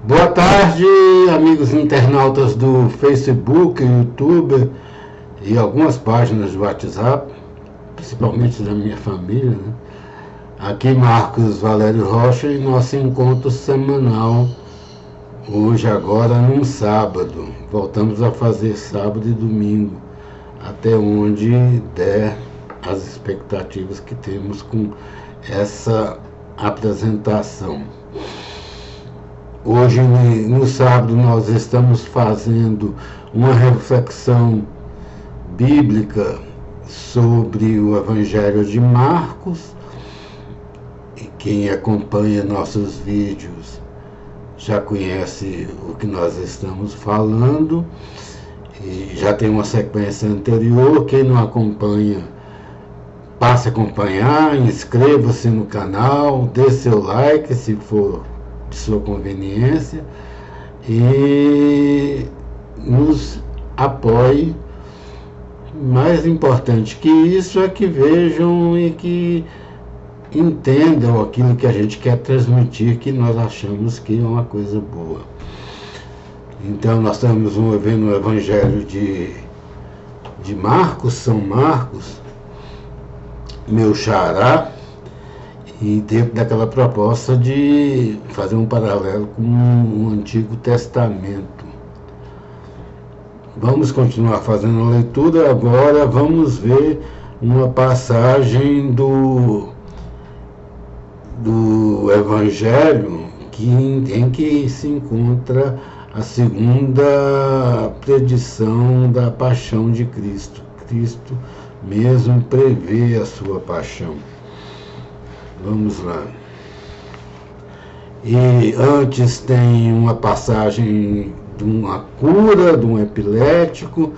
Boa tarde, amigos internautas do Facebook, YouTube e algumas páginas do WhatsApp, principalmente da minha família, né? Aqui Marcos Valério Rocha e nosso encontro semanal, hoje agora num sábado. Voltamos a fazer sábado e domingo, até onde der as expectativas que temos com essa apresentação. Hoje, no sábado, nós estamos fazendo uma reflexão bíblica sobre o Evangelho de Marcos. E quem acompanha nossos vídeos já conhece o que nós estamos falando e já tem uma sequência anterior. Quem não acompanha, passe a acompanhar, inscreva-se no canal, dê seu like se for de sua conveniência e nos apoie. Mais importante que isso é que vejam e que entendam aquilo que a gente quer transmitir, que nós achamos que é uma coisa boa. Então nós estamos vendo o Evangelho de Marcos, São Marcos, meu xará, e dentro daquela proposta de fazer um paralelo com o Antigo Testamento. Vamos continuar fazendo a leitura. Agora vamos ver uma passagem do Evangelho em que se encontra a segunda predição da paixão de Cristo. Cristo mesmo prevê a sua paixão. Vamos lá. E antes tem uma passagem de uma cura, de um epilético,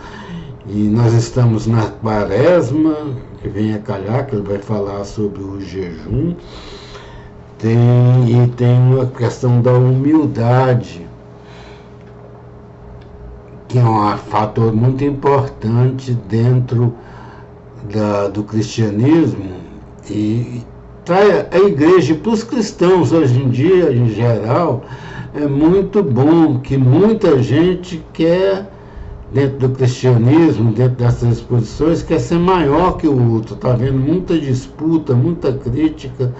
e nós estamos na Quaresma, que vem a calhar, que ele vai falar sobre o jejum. Tem uma questão da humildade, que é um fator muito importante dentro do cristianismo, e para a igreja e para os cristãos hoje em dia, em geral, é muito bom que muita gente quer, dentro do cristianismo, dentro dessas exposições, quer ser maior que o outro. Está havendo muita disputa, muita crítica,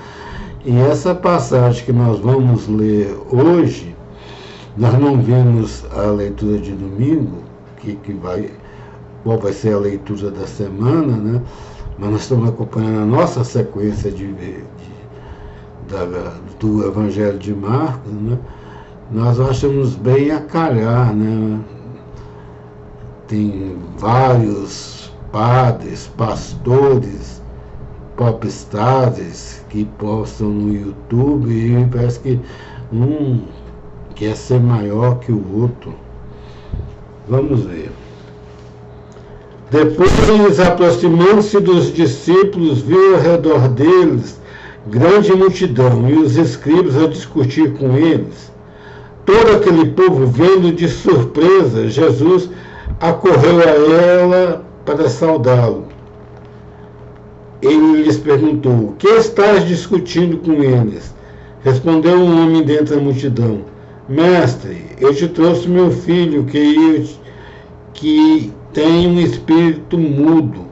e essa passagem que nós vamos ler hoje, nós não vimos a leitura de domingo, qual vai ser a leitura da semana, né? Mas nós estamos acompanhando a nossa sequência do Evangelho de Marcos, né? Nós achamos bem a calhar, né? Tem vários padres, pastores, popstars que postam no YouTube, e parece que um quer ser maior que o outro. Vamos ver. Depois, aproximando-se dos discípulos, viu ao redor deles grande multidão, e os escribas a discutir com eles. Todo aquele povo, vendo de surpresa Jesus, acorreu a ela para saudá-lo. Ele lhes perguntou: "O que estás discutindo com eles?" Respondeu um homem dentre a multidão: "Mestre, eu te trouxe meu filho, que tem um espírito mudo.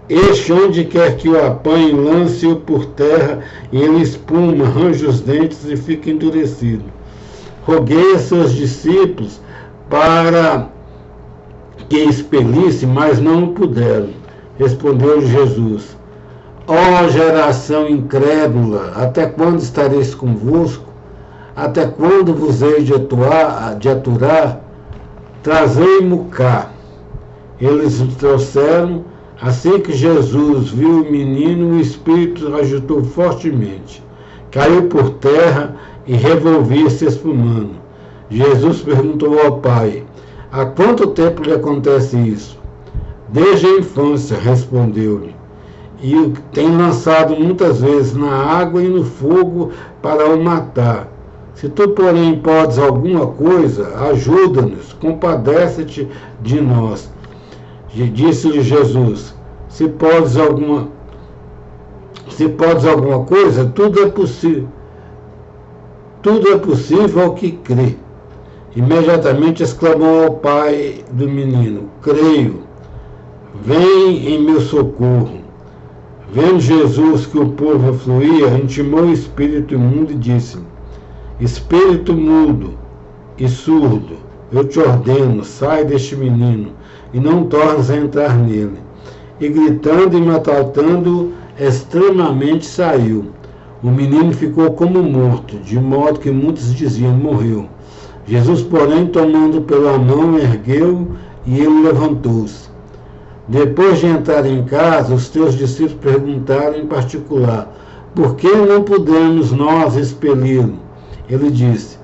Este, onde quer que o apanhe, lance-o por terra, e ele espuma, arranja os dentes e fica endurecido. Roguei a seus discípulos para que expelisse, mas não o puderam." Respondeu Jesus: "Ó geração incrédula, até quando estareis convosco? Até quando vos hei de aturar? Trazei-mo cá." Eles o trouxeram. Assim que Jesus viu o menino, o espírito agitou fortemente, caiu por terra e revolvia-se espumando. Jesus perguntou ao pai: "Há quanto tempo lhe acontece isso?" "Desde a infância", respondeu-lhe, "e o tem lançado muitas vezes na água e no fogo para o matar. Se tu, porém, podes alguma coisa, ajuda-nos, compadece-te de nós." Disse-lhe Jesus: se podes alguma coisa, tudo é possível. Tudo é possível ao que crê. Imediatamente exclamou ao pai do menino: creio, vem em meu socorro. Vendo Jesus que o povo afluía, intimou o espírito imundo e disse: espírito mudo e surdo, eu te ordeno, sai deste menino e não tornes a entrar nele. E gritando e maltratando extremamente saiu. O menino ficou como morto, de modo que muitos diziam: morreu. Jesus, porém, tomando pela mão, ergueu e ele levantou-se. Depois de entrar em casa, os teus discípulos perguntaram em particular: por que não podemos nós expeli-lo? Ele disse: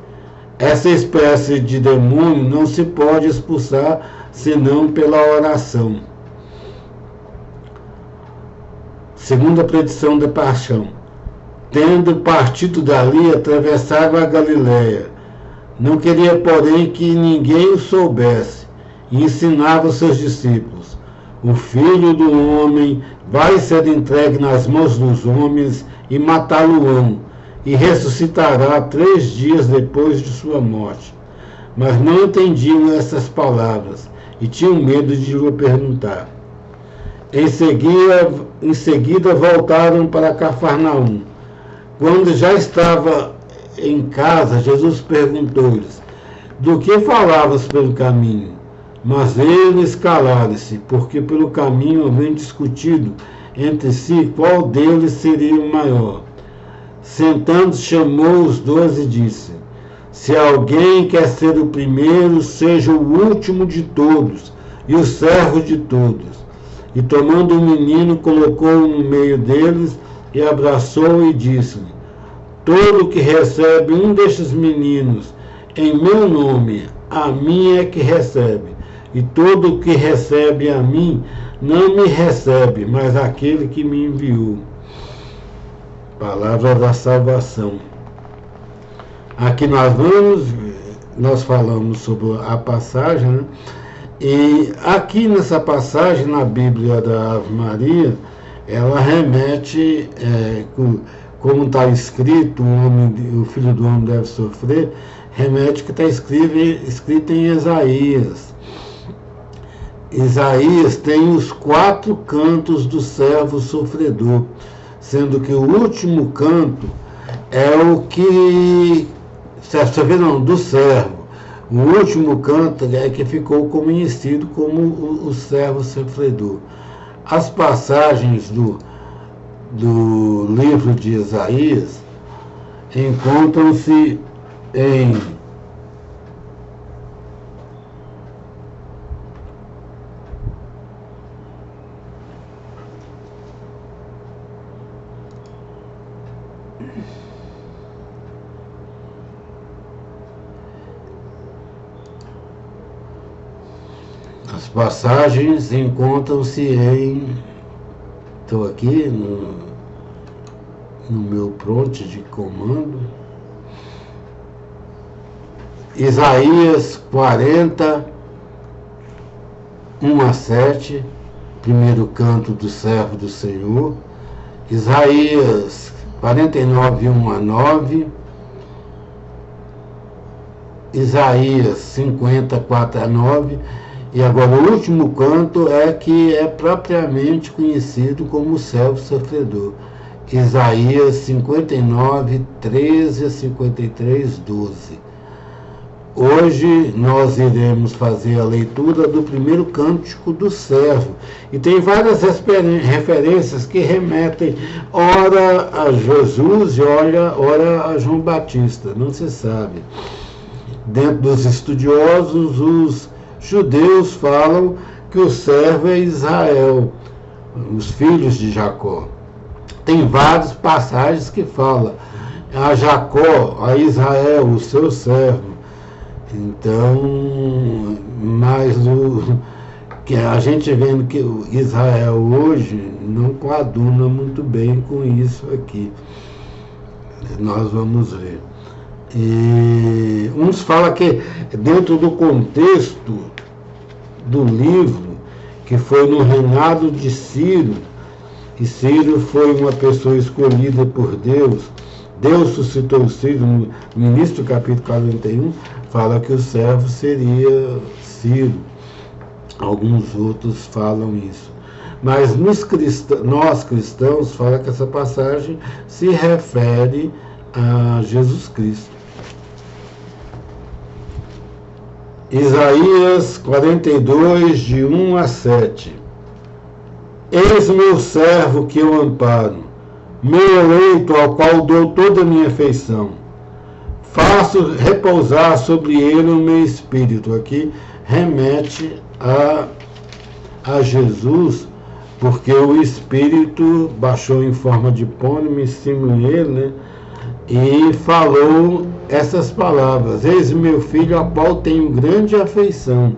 essa espécie de demônio não se pode expulsar senão pela oração. Segunda predição da paixão. Tendo partido dali, atravessaram a Galiléia. Não queria, porém, que ninguém o soubesse, e ensinava os seus discípulos: o Filho do Homem vai ser entregue nas mãos dos homens e matá-lo-ão, e ressuscitará 3 dias depois de sua morte. Mas não entendiam essas palavras, e tinham medo de lhe perguntar. Em seguida voltaram para Cafarnaum. Quando já estava em casa, Jesus perguntou-lhes: do que falavas pelo caminho? Mas eles calaram-se, porque pelo caminho haviam discutido entre si qual deles seria o maior. Sentando-se, chamou os 12 e disse: se alguém quer ser o primeiro, seja o último de todos e o servo de todos. E tomando o menino, colocou-o no meio deles e abraçou-o e disse-lhe: todo que recebe um destes meninos em meu nome, a mim é que recebe. E todo que recebe a mim, não me recebe, mas aquele que me enviou. Palavra da salvação. Aqui nós falamos sobre a passagem, né? E aqui nessa passagem, na Bíblia da Ave Maria, ela remete, como está escrito, o Filho do Homem deve sofrer, remete que está escrito em Isaías. Isaías tem os 4 cantos do servo sofredor, sendo que o último canto é o que... do servo. O último canto é que ficou conhecido como o servo sofredor. As passagens do livro de Isaías encontram-se em as passagens encontram-se em... Estou aqui no meu pronto de comando. Isaías 40, 1-7, primeiro canto do servo do Senhor. Isaías 49, 1-9. Isaías 50, 4-9. E agora o último canto é que é propriamente conhecido como o servo sofredor. Isaías 59, 13-53, 12. Hoje nós iremos fazer a leitura do primeiro cântico do servo. E tem várias referências que remetem ora a Jesus e ora a João Batista, não se sabe. Dentro dos estudiosos, os judeus falam que o servo é Israel, os filhos de Jacó. Tem várias passagens que falam a Jacó, a Israel, o seu servo. Então, mas que a gente vendo que o Israel hoje não coaduna muito bem com isso aqui. Nós vamos ver. E uns falam que dentro do contexto do livro, que foi no reinado de Ciro, e Ciro foi uma pessoa escolhida por Deus Deus suscitou os filhos, no início do capítulo 41, fala que o servo seria Ciro. Alguns outros falam isso. Mas nós cristãos fala que essa passagem se refere a Jesus Cristo. Isaías 42, de 1 a 7. Eis meu servo que eu amparo, meu eleito ao qual dou toda a minha afeição. Faço repousar sobre ele o meu espírito. Aqui remete a Jesus, porque o Espírito baixou em forma de pônimo em cima dele, né? E falou essas palavras: eis meu filho, a qual tenho grande afeição.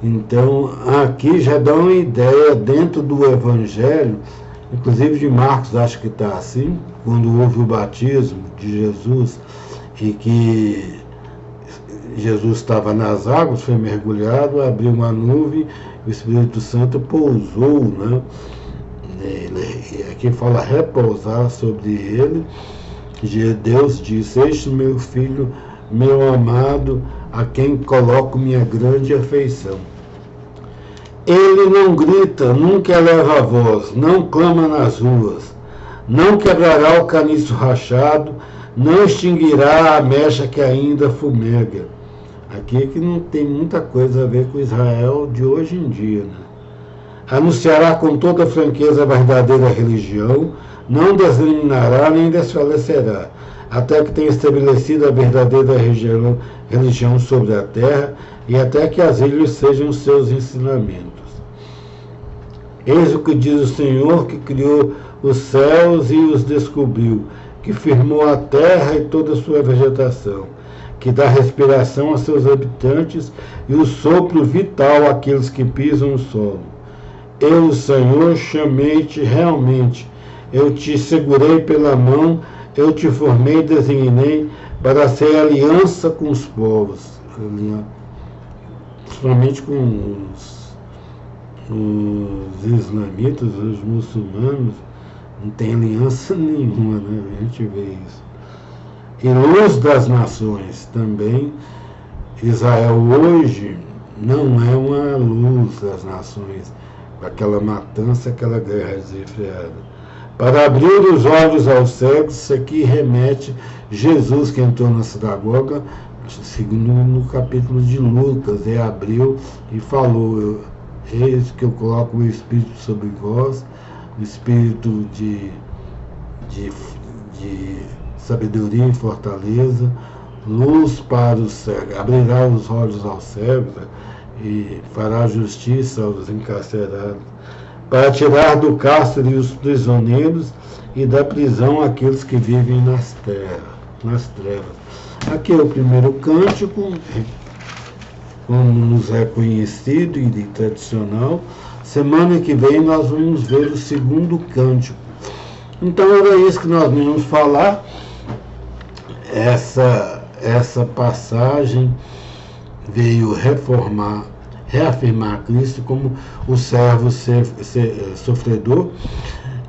Então, aqui já dá uma ideia dentro do Evangelho, inclusive de Marcos, acho que está assim, quando houve o batismo de Jesus e que Jesus estava nas águas, foi mergulhado, abriu uma nuvem, o Espírito Santo pousou, né? Aqui fala repousar sobre ele. Deus disse: este meu filho, meu amado, a quem coloco minha grande afeição. Ele não grita, nunca eleva a voz, não clama nas ruas, não quebrará o caniço rachado, não extinguirá a mecha que ainda fumega. Aqui é que não tem muita coisa a ver com Israel de hoje em dia, né? Anunciará com toda franqueza a verdadeira religião, não desliminará nem desfalecerá, até que tenha estabelecido a verdadeira religião sobre a terra e até que as ilhas sejam seus ensinamentos. Eis o que diz o Senhor, que criou os céus e os descobriu, que firmou a terra e toda a sua vegetação, que dá respiração a seus habitantes e o sopro vital àqueles que pisam o solo. Eu, o Senhor, chamei-te realmente, eu te segurei pela mão, eu te formei e designei para ser aliança com os povos, principalmente com os islamitas, os muçulmanos, não tem aliança nenhuma, né? A gente vê isso. E luz das nações também. Israel hoje não é uma luz das nações, aquela matança, aquela guerra desenfreada. Para abrir os olhos aos cegos, isso aqui remete Jesus, que entrou na sinagoga, segundo no capítulo de Lucas, abriu e falou: eis que eu coloco o Espírito sobre vós, o Espírito de sabedoria e fortaleza, luz para os cegos, abrirá os olhos aos cegos e fará justiça aos encarcerados, para tirar do cárcere os prisioneiros e da prisão aqueles que vivem nas trevas. Aqui é o primeiro cântico, como nos é conhecido e tradicional. Semana que vem nós vamos ver o segundo cântico. Então era isso que nós vamos falar. Essa passagem veio reafirmar Cristo como o servo sofredor,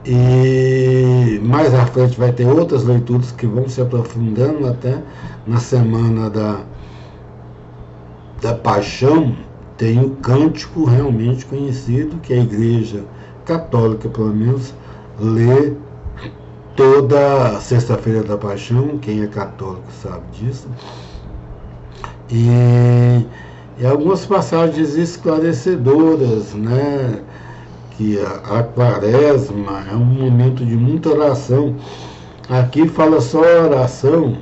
e mais à frente vai ter outras leituras que vão se aprofundando até na semana da paixão. Tem o cântico realmente conhecido, que a Igreja Católica, pelo menos, lê toda sexta-feira da paixão. Quem é católico sabe disso. E algumas passagens esclarecedoras, né? Que a quaresma é um momento de muita oração. Aqui fala só oração,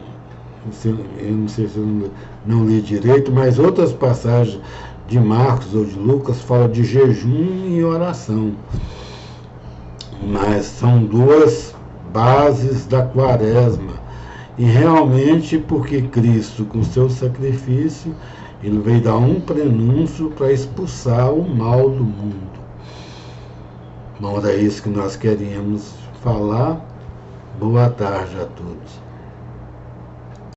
eu não sei se eu não li direito, mas outras passagens de Marcos ou de Lucas falam de jejum e oração. Mas são duas bases da quaresma. E realmente porque Cristo, com seu sacrifício, ele veio dar um prenúncio para expulsar o mal do mundo. Bom, era isso que nós queríamos falar. Boa tarde a todos.